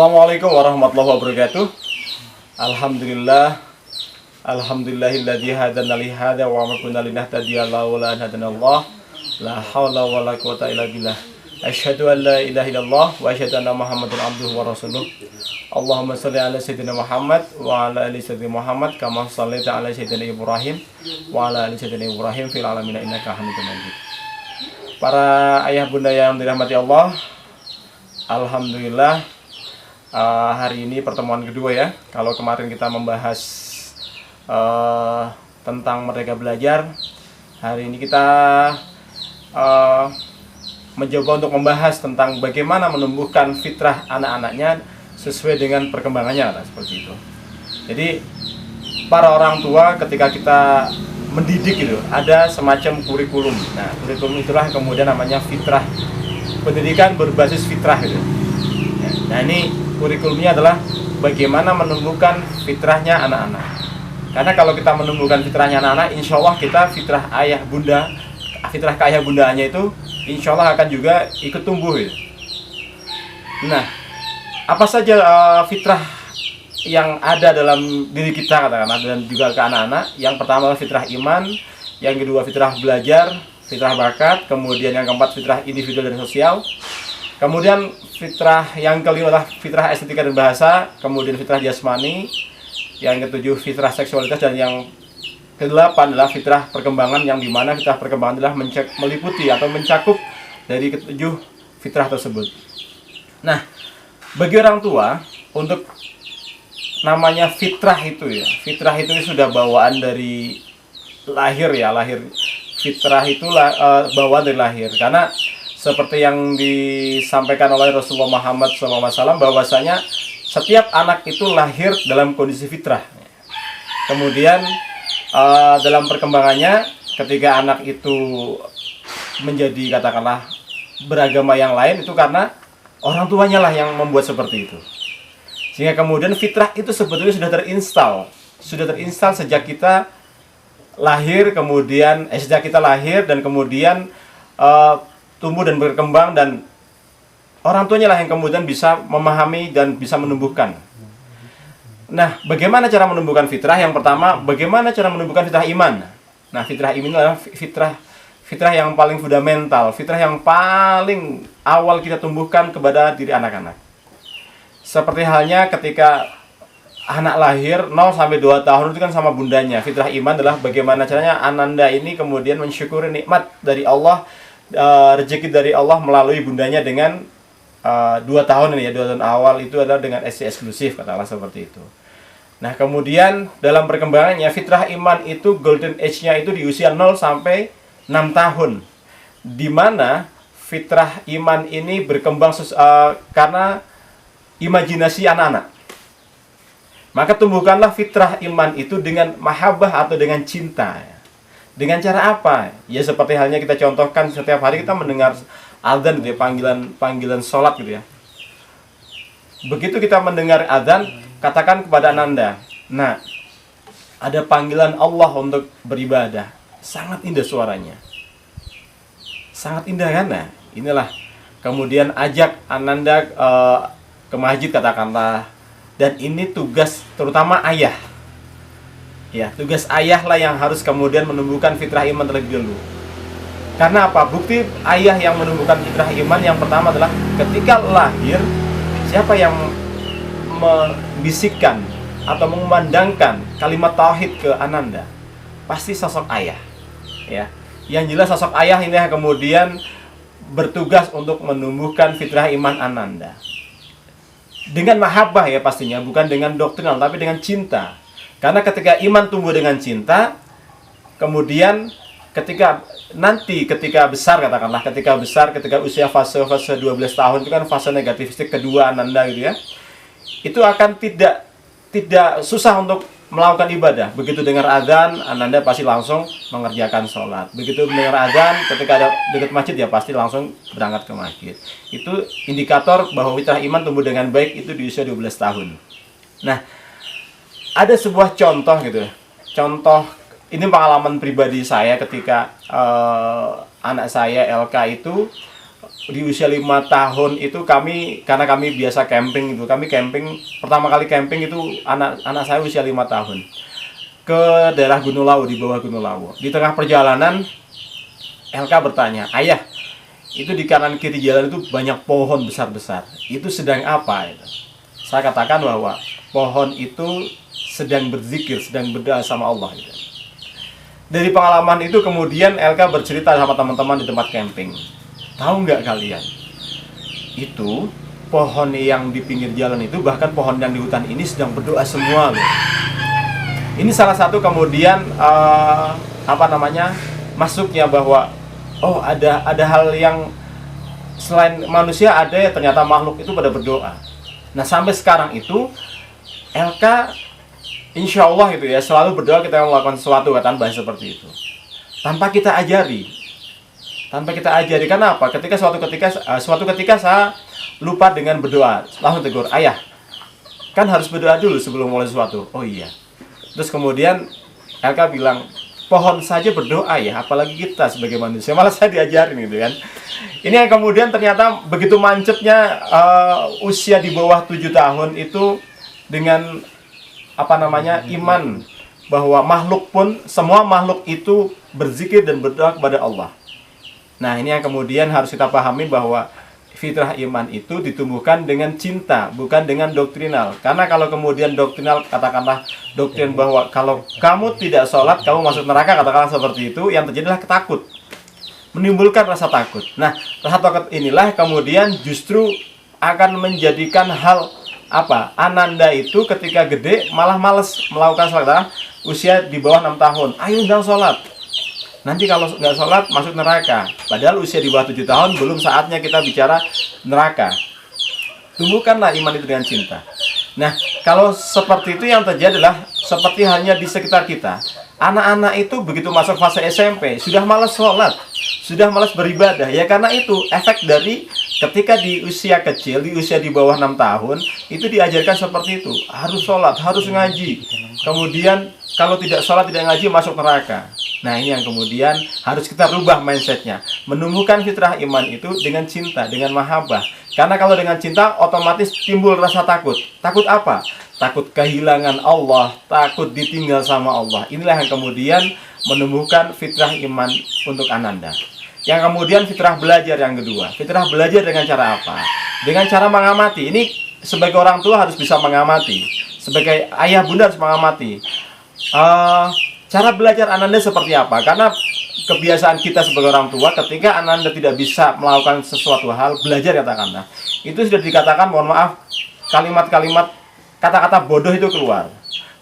Assalamualaikum warahmatullahi wabarakatuh. Alhamdulillah. Alhamdulillahilladzi hadana li hadza wa ma kunna linahtadiya laula an hadanallah. La haula wala quwwata illa billah. Asyhadu an la ilaha illallah wa asyhadu anna Muhammadan abduhu wa rasuluh. Allahumma shalli ala sayyidina Muhammad wa ala ali sayyidina Muhammad kama shallaita ala sayyidina Ibrahim wa ala ali sayyidina Ibrahim fil alamin innaka Hamidum Majid. Para ayah bunda yang dirahmati Allah, alhamdulillah hari ini pertemuan kedua ya. Kalau kemarin kita membahas tentang Merdeka Belajar, hari ini kita mencoba untuk membahas tentang bagaimana menumbuhkan fitrah anak-anaknya sesuai dengan perkembangannya, seperti itu. Jadi para orang tua ketika kita mendidik itu ada semacam kurikulum. Nah, kurikulum itulah kemudian namanya fitrah, pendidikan berbasis fitrah gitu. Nah, ini kurikulumnya adalah bagaimana menumbuhkan fitrahnya anak-anak. Karena kalau kita menumbuhkan fitrahnya anak-anak, insya Allah kita fitrah ayah bunda, fitrah ke ayah bundanya itu insya Allah akan juga ikut tumbuh gitu. Nah, apa saja fitrah yang ada dalam diri kita katakanlah dan juga ke anak-anak? Yang pertama fitrah iman, yang kedua fitrah belajar, fitrah bakat, kemudian yang keempat fitrah individual dan sosial. Kemudian fitrah yang kelima adalah fitrah estetika dan bahasa, kemudian fitrah jasmani, yang ketujuh fitrah seksualitas, dan yang kedelapan adalah fitrah perkembangan, yang dimana fitrah perkembangan adalah meliputi atau mencakup dari ketujuh fitrah tersebut. Nah, bagi orang tua untuk namanya fitrah itu ya, fitrah itu sudah bawaan dari lahir ya, lahir fitrah itu bawaan dari lahir. Karena seperti yang disampaikan oleh Rasulullah Muhammad SAW bahwasanya setiap anak itu lahir dalam kondisi fitrah. Kemudian dalam perkembangannya ketika anak itu menjadi katakanlah beragama yang lain, itu karena orang tuanya lah yang membuat seperti itu. Sehingga kemudian fitrah itu sebetulnya sudah terinstal sejak kita lahir, kemudian sejak kita lahir dan kemudian tumbuh dan berkembang, dan orang tuanya lah yang kemudian bisa memahami dan bisa menumbuhkan. Nah, bagaimana cara menumbuhkan fitrah? Yang pertama, bagaimana cara menumbuhkan fitrah iman? Nah, fitrah iman adalah fitrah yang paling fundamental, fitrah yang paling awal kita tumbuhkan kepada diri anak-anak. Seperti halnya ketika anak lahir 0 sampai 2 tahun itu kan sama bundanya. Fitrah iman adalah bagaimana caranya Ananda ini kemudian mensyukuri nikmat dari Allah, rezeki dari Allah melalui bundanya dengan 2 tahun ini ya, 2 tahun awal itu adalah dengan SC eksklusif, katakanlah seperti itu. Nah, kemudian dalam perkembangannya fitrah iman itu golden age-nya itu di usia 0 sampai 6 tahun. Di mana fitrah iman ini berkembang karena imajinasi anak-anak. Maka tumbuhkanlah fitrah iman itu dengan mahabbah atau dengan cinta. Dengan cara apa? Ya seperti halnya kita contohkan setiap hari kita mendengar adzan gitu ya, panggilan sholat gitu ya. Begitu kita mendengar adzan, katakan kepada Ananda, nah, ada panggilan Allah untuk beribadah. Sangat indah suaranya. Sangat indah kan? Nah, inilah. Kemudian ajak Ananda ke masjid katakanlah. Dan ini tugas terutama ayah. Ya, tugas ayah lah yang harus kemudian menumbuhkan fitrah iman terlebih dulu. Karena apa? Bukti ayah yang menumbuhkan fitrah iman yang pertama adalah ketika lahir, siapa yang membisikkan atau mengumandangkan kalimat tauhid ke Ananda? Pasti sosok ayah. Ya. Yang jelas sosok ayah ini yang kemudian bertugas untuk menumbuhkan fitrah iman Ananda. Dengan mahabbah ya pastinya, bukan dengan doktrinal, tapi dengan cinta. Karena ketika iman tumbuh dengan cinta, kemudian ketika besar katakanlah, ketika usia fase 12 tahun itu kan fase negativistik kedua Ananda gitu ya. Itu akan tidak susah untuk melakukan ibadah. Begitu dengar azan, Ananda pasti langsung mengerjakan sholat. Begitu dengar azan, ketika ada dekat masjid ya pasti langsung berangkat ke masjid. Itu indikator bahwa fitrah iman tumbuh dengan baik itu di usia 12 tahun. Nah, ada sebuah contoh gitu. Contoh ini pengalaman pribadi saya ketika anak saya LK itu di usia 5 tahun itu karena kami biasa camping itu, kami camping, pertama kali camping itu anak saya usia 5 tahun ke daerah Gunung Lawu, di bawah Gunung Lawu. Di tengah perjalanan LK bertanya, "Ayah, itu di kanan kiri jalan itu banyak pohon besar-besar, itu sedang apa?" Itu saya katakan bahwa pohon itu sedang berzikir, sedang berdoa sama Allah gitu. Dari pengalaman itu kemudian LK bercerita sama teman-teman di tempat camping, "Tahu nggak kalian, itu pohon yang di pinggir jalan itu, bahkan pohon yang di hutan ini sedang berdoa semua loh." Ini salah satu kemudian masuknya bahwa oh ada hal yang selain manusia, ada ya ternyata makhluk itu pada berdoa. Nah sampai sekarang itu LK insya Allah itu ya selalu berdoa kita melakukan sesuatu, katakan bahasa seperti itu, tanpa kita ajari. Karena apa? Suatu ketika saya lupa dengan berdoa, langsung tegur, "Ayah, kan harus berdoa dulu sebelum mulai sesuatu." "Oh iya." Terus kemudian LK bilang, "Pohon saja berdoa ya, apalagi kita sebagai manusia." Malah saya diajarin gitu kan. Ini yang kemudian ternyata begitu mancepnya usia di bawah 7 tahun itu dengan iman bahwa semua makhluk itu berzikir dan berdoa kepada Allah. Nah ini yang kemudian harus kita pahami bahwa fitrah iman itu ditumbuhkan dengan cinta, bukan dengan doktrinal. Karena kalau kemudian doktrinal, katakanlah doktrin bahwa kalau kamu tidak sholat kamu masuk neraka, katakanlah seperti itu, yang terjadilah takut, menimbulkan rasa takut. Nah rasa takut inilah kemudian justru akan menjadikan hal ananda itu ketika gede malah males melakukan sholat. Usia di bawah 6 tahun, "Ayo jangan sholat, nanti kalau nggak sholat masuk neraka." Padahal usia di bawah 7 tahun belum saatnya kita bicara neraka. Tumbuhkanlah iman itu dengan cinta. Nah kalau seperti itu yang terjadi adalah seperti hanya di sekitar kita. Anak-anak itu begitu masuk fase SMP sudah malas sholat, sudah malas beribadah. Ya karena itu efek dari ketika di usia kecil, di usia di bawah 6 tahun itu diajarkan seperti itu, harus sholat, harus ngaji. Kemudian kalau tidak sholat, tidak ngaji, masuk neraka. Nah ini yang kemudian harus kita rubah mindsetnya, menumbuhkan fitrah iman itu dengan cinta, dengan mahabbah. Karena kalau dengan cinta otomatis timbul rasa takut. Takut apa? Takut kehilangan Allah, takut ditinggal sama Allah. Inilah yang kemudian menumbuhkan fitrah iman untuk Ananda. Yang kemudian fitrah belajar yang kedua. Fitrah belajar dengan cara apa? Dengan cara mengamati. Ini sebagai orang tua harus bisa mengamati. Sebagai ayah bunda harus mengamati. Cara belajar Ananda seperti apa? Karena kebiasaan kita sebagai orang tua ketika Ananda tidak bisa melakukan sesuatu hal, belajar katakanlah, itu sudah dikatakan, mohon maaf, kalimat-kalimat, kata-kata bodoh itu keluar.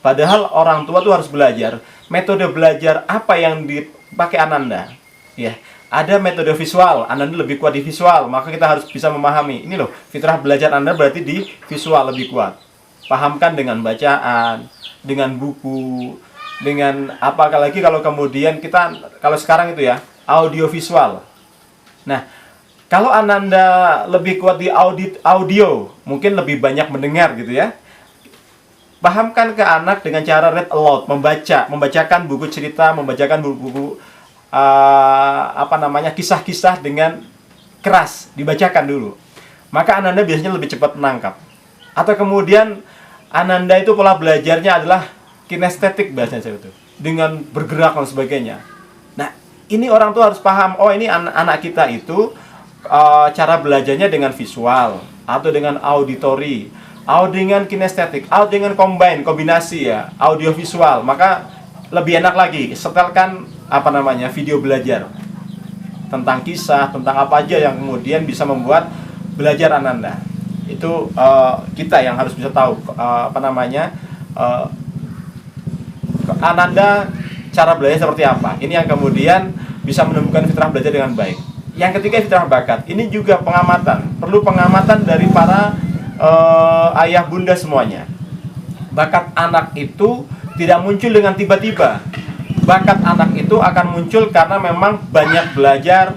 Padahal orang tua itu harus belajar. Metode belajar apa yang dipakai Ananda? Ya, ada metode visual. Ananda lebih kuat di visual, maka kita harus bisa memahami. Ini loh, fitrah belajar Anda berarti di visual lebih kuat. Pahamkan dengan bacaan, dengan buku, dengan apalagi kalau kemudian kalau sekarang itu ya audio visual. Nah kalau Ananda lebih kuat di audio, mungkin lebih banyak mendengar gitu ya. Pahamkan ke anak dengan cara read aloud, membacakan buku cerita, membacakan buku kisah-kisah dengan keras, dibacakan dulu. Maka Ananda biasanya lebih cepat menangkap. Atau kemudian Ananda itu pola belajarnya adalah kinestetik bahasanya itu, dengan bergerak dan sebagainya. Nah, ini orang tua harus paham, oh ini anak kita itu cara belajarnya dengan visual atau dengan auditory, atau dengan kinestetik, atau dengan kombinasi ya, audio visual. Maka lebih enak lagi, setelkan video belajar tentang kisah, tentang apa aja yang kemudian bisa membuat belajar Ananda. Itu kita yang harus bisa tahu Ananda cara belajar seperti apa. Ini yang kemudian bisa menumbuhkan fitrah belajar dengan baik. Yang ketiga fitrah bakat. Ini juga pengamatan. Perlu pengamatan dari para ayah bunda semuanya. Bakat anak itu tidak muncul dengan tiba-tiba. Bakat anak itu akan muncul karena memang banyak belajar,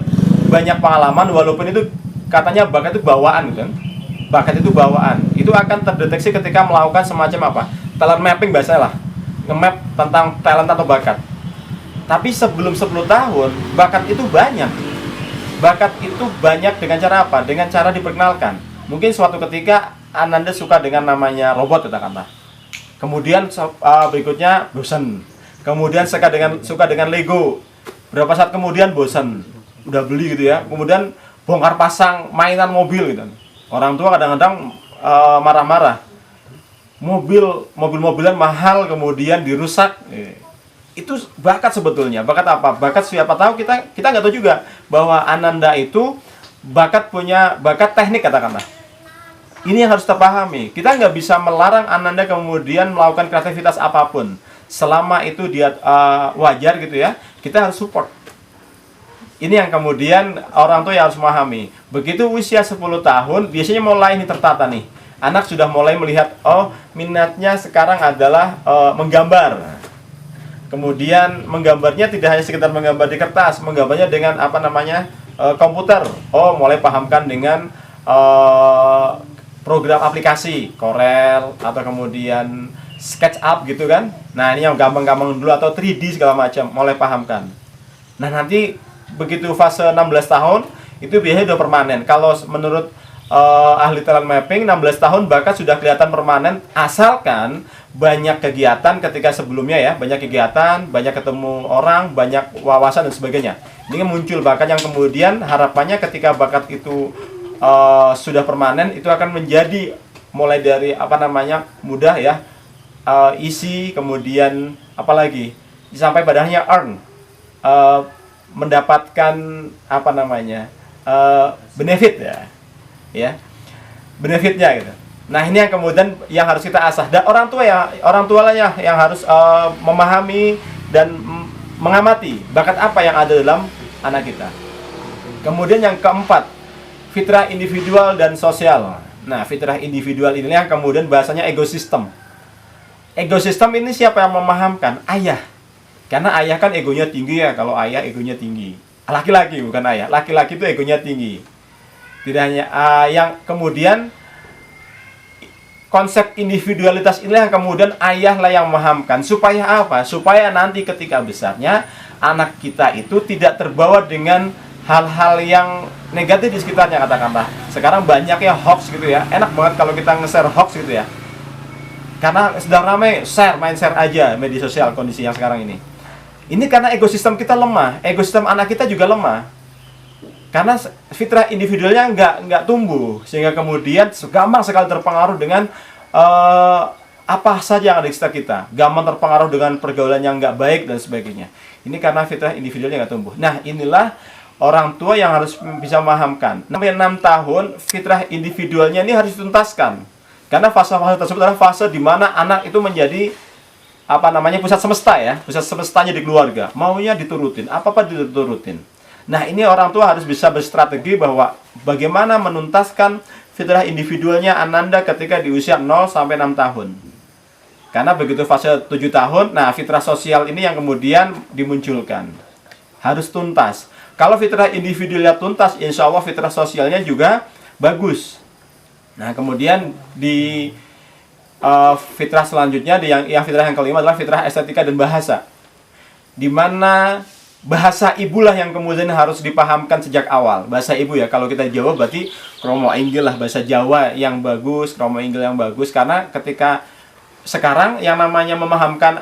banyak pengalaman. Walaupun itu katanya bakat itu bawaan kan. Bakat itu bawaan. Itu akan terdeteksi ketika melakukan semacam talent mapping bahasa lah. Nge-map tentang talent atau bakat. Tapi sebelum 10 tahun bakat itu banyak. bakat itu banyak dengan cara apa? Dengan cara diperkenalkan. Mungkin suatu ketika Ananda suka dengan namanya robot, katakanlah. Kemudian berikutnya bosan. Kemudian suka dengan Lego. Berapa saat kemudian bosan, udah beli gitu ya. Kemudian bongkar pasang mainan mobil gitu. Orang tua kadang-kadang marah-marah. Mobil-mobilan mahal kemudian dirusak. Itu bakat sebetulnya. Bakat apa? Bakat siapa tahu, kita nggak tahu juga bahwa Ananda itu punya bakat teknik, katakanlah. Ini yang harus kita pahami. Kita nggak bisa melarang Ananda kemudian melakukan kreativitas apapun. Selama itu dia wajar gitu ya, kita harus support. Ini yang kemudian orang tua yang harus memahami. Begitu usia 10 tahun, biasanya mulai ini tertata nih. Anak sudah mulai melihat, oh minatnya sekarang adalah menggambar. Kemudian menggambarnya tidak hanya sekedar menggambar di kertas, menggambarnya dengan komputer. Oh, mulai pahamkan dengan program aplikasi Corel atau kemudian SketchUp gitu kan. Nah, ini yang gampang-gampang dulu, atau 3D segala macam, mulai pahamkan. Nah, nanti begitu fase 16 tahun itu biasanya udah permanen. Kalau menurut ahli talent mapping, 16 tahun bakat sudah kelihatan permanen asalkan banyak kegiatan ketika sebelumnya ya, banyak kegiatan, banyak ketemu orang, banyak wawasan dan sebagainya. Ini muncul bakat yang kemudian harapannya ketika bakat itu sudah permanen, itu akan menjadi mulai dari mudah ya, isi, kemudian apalagi sampai padanya earn, mendapatkan benefit ya benefitnya gitu. Nah, ini yang kemudian yang harus kita asah, dan orang tua lah yang harus memahami dan mengamati bakat apa yang ada dalam anak kita. Kemudian yang keempat, fitrah individual dan sosial. Nah, fitrah individual ini yang kemudian bahasanya ekosistem. Ekosistem ini siapa yang memahamkan? Ayah. Karena ayah kan egonya tinggi ya, kalau ayah egonya tinggi. Laki-laki bukan ayah, laki-laki itu egonya tinggi. Tidak hanya yang kemudian konsep individualitas inilah yang kemudian ayah lah yang memahamkan. Supaya apa? Supaya nanti ketika besarnya anak kita itu tidak terbawa dengan hal-hal yang negatif di sekitarnya, katakanlah. Sekarang banyak ya hoax gitu ya. Enak banget kalau kita nge-share hoax gitu ya. Karena sedang ramai main share aja media sosial kondisi yang sekarang ini. Ini karena ekosistem kita lemah, ekosistem anak kita juga lemah. Karena fitrah individualnya nggak tumbuh, sehingga kemudian gampang sekali terpengaruh dengan apa saja yang ada di sekitar kita. Gampang terpengaruh dengan pergaulan yang nggak baik dan sebagainya. Ini karena fitrah individualnya nggak tumbuh. Nah, inilah orang tua yang harus bisa memahamkan. Sampai 6 tahun, fitrah individualnya ini harus dituntaskan. Karena fase-fase tersebut adalah fase di mana anak itu menjadi pusat semesta ya, pusat semestanya di keluarga. Maunya diturutin, apa-apa diturutin. Nah, ini orang tua harus bisa berstrategi bahwa bagaimana menuntaskan fitrah individualnya Ananda ketika di usia 0 sampai 6 tahun. Karena begitu fase 7 tahun, nah fitrah sosial ini yang kemudian dimunculkan. Harus tuntas. Kalau fitrah individualnya tuntas, insya Allah fitrah sosialnya juga bagus. Nah, kemudian di fitrah selanjutnya, yang fitrah yang kelima adalah fitrah estetika dan bahasa. Di mana bahasa ibulah yang kemudian harus dipahamkan sejak awal. Bahasa ibu ya, kalau kita Jawa berarti kromo inggil lah, bahasa Jawa yang bagus, kromo inggil yang bagus. Karena ketika sekarang yang namanya memahamkan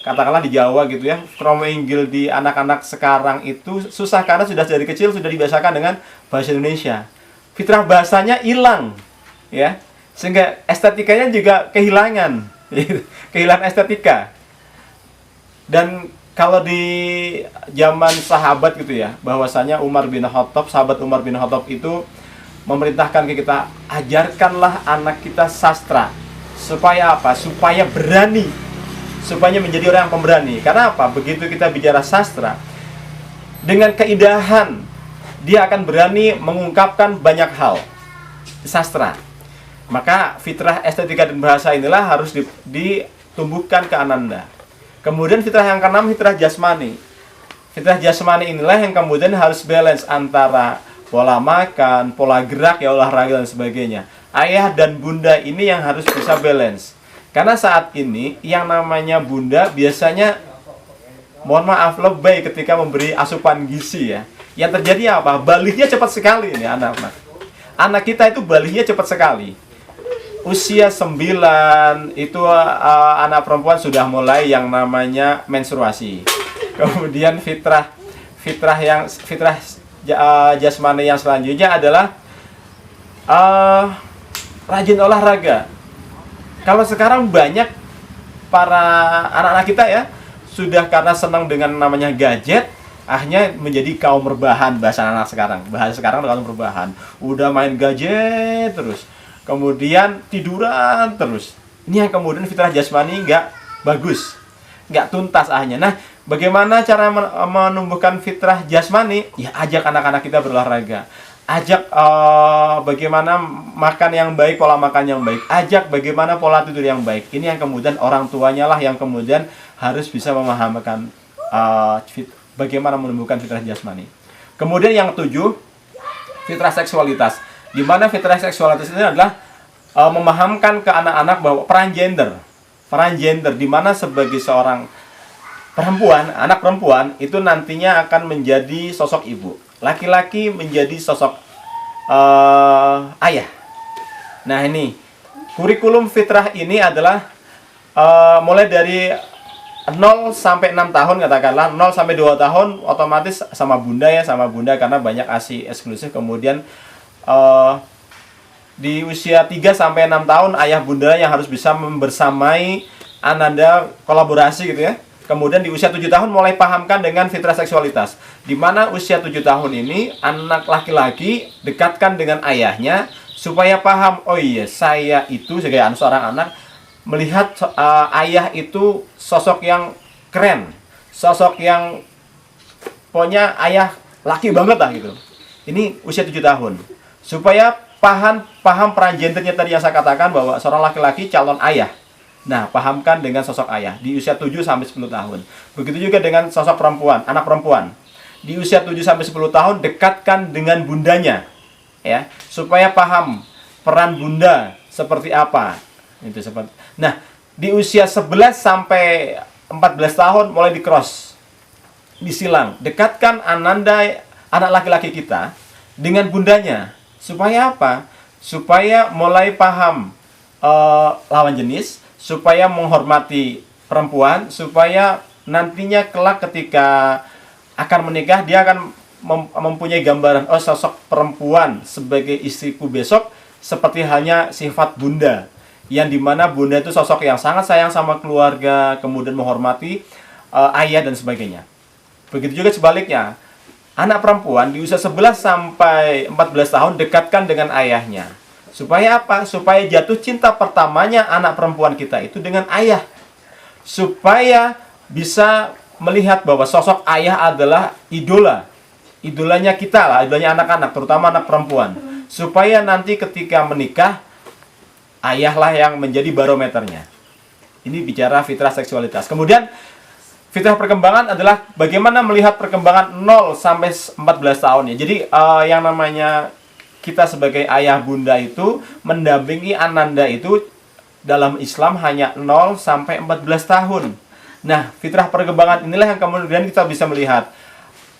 katakanlah di Jawa gitu ya, kromo inggil di anak-anak sekarang itu susah karena sudah dari kecil sudah dibiasakan dengan bahasa Indonesia. Fitrah bahasanya hilang ya, sehingga estetikanya juga kehilangan kehilangan estetika. Dan kalau di zaman sahabat gitu ya, bahwasanya sahabat Umar bin Khattab itu memerintahkan ke kita, ajarkanlah anak kita sastra. Supaya apa? Supaya berani, supaya menjadi orang yang pemberani. Karena apa? Begitu kita bicara sastra, dengan keindahan dia akan berani mengungkapkan banyak hal sastra. Maka fitrah estetika dan bahasa inilah harus ditumbuhkan ke Ananda. Kemudian fitrah yang keenam, fitrah jasmani. Fitrah jasmani inilah yang kemudian harus balance antara pola makan, pola gerak, ya olahraga dan sebagainya. Ayah dan bunda ini yang harus bisa balance. Karena saat ini yang namanya bunda biasanya, mohon maaf, lebay ketika memberi asupan gizi ya. Yang terjadi apa? Balighnya cepat sekali ini anak-anak. Anak kita itu balighnya cepat sekali. Usia 9 itu anak perempuan sudah mulai yang namanya menstruasi. Kemudian fitrah jasmani yang selanjutnya adalah rajin olahraga. Kalau sekarang banyak para anak-anak kita ya sudah karena senang dengan namanya gadget, akhirnya menjadi kaum rebahan, bahasa anak sekarang. Bahasa sekarang kaum rebahan. Udah main gadget terus. Kemudian tiduran terus. Ini yang kemudian fitrah jasmani nggak bagus. Nggak tuntas akhirnya. Nah, bagaimana cara menumbuhkan fitrah jasmani? Ya, ajak anak-anak kita berolahraga. Ajak bagaimana makan yang baik, pola makan yang baik. Ajak bagaimana pola tidur yang baik. Ini yang kemudian orang tuanya lah yang kemudian harus bisa memahamkan bagaimana menumbuhkan fitrah jasmani. Kemudian yang 7, fitrah seksualitas. Di mana fitrah seksualitas ini adalah memahamkan ke anak-anak bahwa peran gender di mana sebagai seorang perempuan, anak perempuan itu nantinya akan menjadi sosok ibu. Laki-laki menjadi sosok ayah. Nah, ini kurikulum fitrah ini adalah mulai dari 0 sampai 6 tahun katakanlah. 0 sampai 2 tahun otomatis sama bunda karena banyak ASI eksklusif. Kemudian di usia 3 sampai 6 tahun ayah bunda yang harus bisa membersamai ananda kolaborasi gitu ya. Kemudian di usia 7 tahun mulai pahamkan dengan fitrah seksualitas. Di mana usia 7 tahun ini anak laki-laki dekatkan dengan ayahnya supaya paham, oh iya saya itu sebagai seorang anak melihat ayah itu sosok yang keren, sosok yang pokoknya ayah laki banget lah gitu. Ini usia 7 tahun. Supaya paham peran gendernya tadi yang saya katakan bahwa seorang laki-laki calon ayah. Nah, pahamkan dengan sosok ayah di usia 7 sampai 10 tahun. Begitu juga dengan sosok perempuan, anak perempuan. Di usia 7 sampai 10 tahun dekatkan dengan bundanya ya, supaya paham peran bunda seperti apa. Itu seperti. Nah, di usia 11 sampai 14 tahun mulai di-cross. Disilang. Dekatkan anak laki-laki kita dengan bundanya. Supaya apa? Supaya mulai paham lawan jenis, supaya menghormati perempuan, supaya nantinya kelak ketika akan menikah dia akan mempunyai gambaran, oh sosok perempuan sebagai istriku besok seperti halnya sifat bunda, yang dimana bunda itu sosok yang sangat sayang sama keluarga, kemudian menghormati ayah dan sebagainya. Begitu juga sebaliknya, anak perempuan di usia 11 sampai 14 tahun dekatkan dengan ayahnya. Supaya apa? Supaya jatuh cinta pertamanya anak perempuan kita itu dengan ayah. Supaya bisa melihat bahwa sosok ayah adalah idola. Idolanya kita lah, idolanya anak-anak, terutama anak perempuan. Supaya nanti ketika menikah, ayahlah yang menjadi barometernya. Ini bicara fitrah seksualitas. Kemudian, fitrah perkembangan adalah bagaimana melihat perkembangan 0 sampai 14 tahun ya. Jadi yang namanya kita sebagai ayah bunda itu mendampingi ananda itu dalam Islam hanya 0 sampai 14 tahun. Nah, fitrah perkembangan inilah yang kemudian kita bisa melihat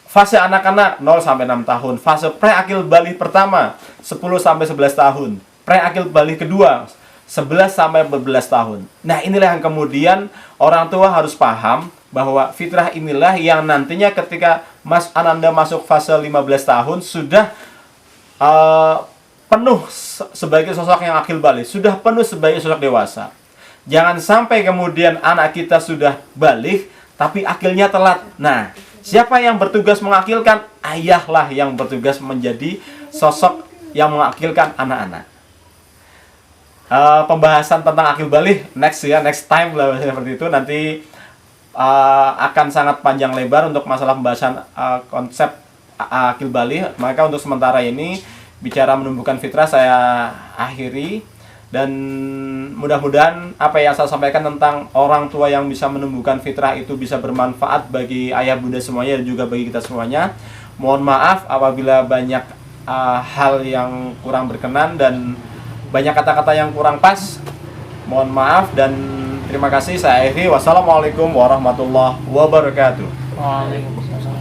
fase anak-anak 0 sampai 6 tahun, fase pre-akil baligh pertama 10 sampai 11 tahun, pre-akil baligh kedua 11 sampai 14 tahun. Nah, inilah yang kemudian orang tua harus paham bahwa fitrah inilah yang nantinya ketika ananda masuk fase 15 tahun sudah penuh sebagai sosok yang akil balik, sudah penuh sebagai sosok dewasa. Jangan sampai kemudian anak kita sudah balik tapi akilnya telat. Nah, siapa yang bertugas mengakilkan? Ayahlah yang bertugas menjadi sosok yang mengakilkan anak-anak. Pembahasan tentang akil balik next time lah seperti itu. Nanti akan sangat panjang lebar untuk masalah pembahasan konsep akil balik. Maka untuk sementara ini bicara menumbuhkan fitrah saya akhiri, dan mudah-mudahan apa yang saya sampaikan tentang orang tua yang bisa menumbuhkan fitrah itu bisa bermanfaat bagi ayah bunda semuanya dan juga bagi kita semuanya. Mohon maaf apabila banyak hal yang kurang berkenan dan banyak kata-kata yang kurang pas. Mohon maaf dan terima kasih. Saya akhiri. Wassalamualaikum warahmatullahi wabarakatuh. Waalaikumsalam.